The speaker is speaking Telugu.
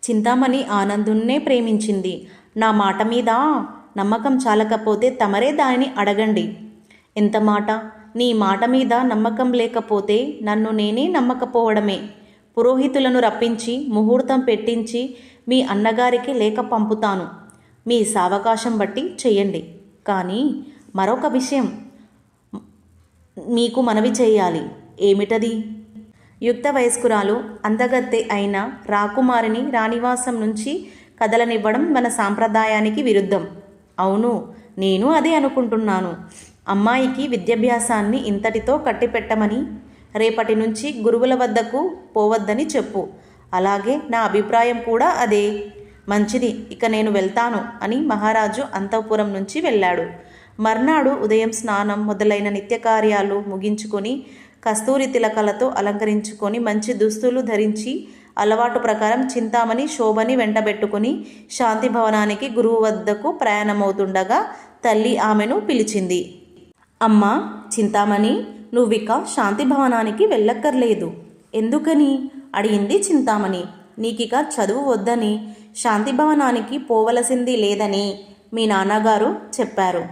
చింతామణి ఆనందున్నే ప్రేమించింది. నా మాట మీద నమ్మకం చాలకపోతే తమరే దానిని అడగండి. ఎంత మాట? నీ మాట మీద నమ్మకం లేకపోతే నన్ను నేనే నమ్మకపోవడమే. పురోహితులను రప్పించి ముహూర్తం పెట్టించి మీ అన్నగారికి లేఖ పంపుతాను. మీ సావకాశం బట్టి చెయ్యండి. కానీ మరొక విషయం మీకు మనవి చేయాలి. ఏమిటది? యుక్త వయస్కురాలు అందగత్తె అయిన రాకుమారిని రాణివాసం నుంచి కదలనివ్వడం మన సాంప్రదాయానికి విరుద్ధం. అవును, నేను అదే అనుకుంటున్నాను. అమ్మాయికి విద్యాభ్యాసాన్ని ఇంతటితో కట్టిపెట్టమని, రేపటి నుంచి గురువుల వద్దకు పోవద్దని చెప్పు. అలాగే నా అభిప్రాయం కూడా అదే. మంచిది, ఇక నేను వెళ్తాను అని మహారాజు అంతఃపురం నుంచి వెళ్ళాడు. మర్నాడు ఉదయం స్నానం మొదలైన నిత్యకార్యాలు ముగించుకొని కస్తూరి తిలకలతో అలంకరించుకొని మంచి దుస్తులు ధరించి అలవాటు ప్రకారం చింతామణి శోభని వెంటబెట్టుకుని శాంతి భవనానికి గురువు వద్దకు ప్రయాణమవుతుండగా తల్లి ఆమెను పిలిచింది. అమ్మా చింతామణి, నువ్విక శాంతి భవనానికి వెళ్ళక్కర్లేదు. ఎందుకని అడిగింది చింతామణి. నీకిక చదువు వద్దని, శాంతి భవనానికి పోవలసింది లేదని మీ నాన్నగారు చెప్పారు.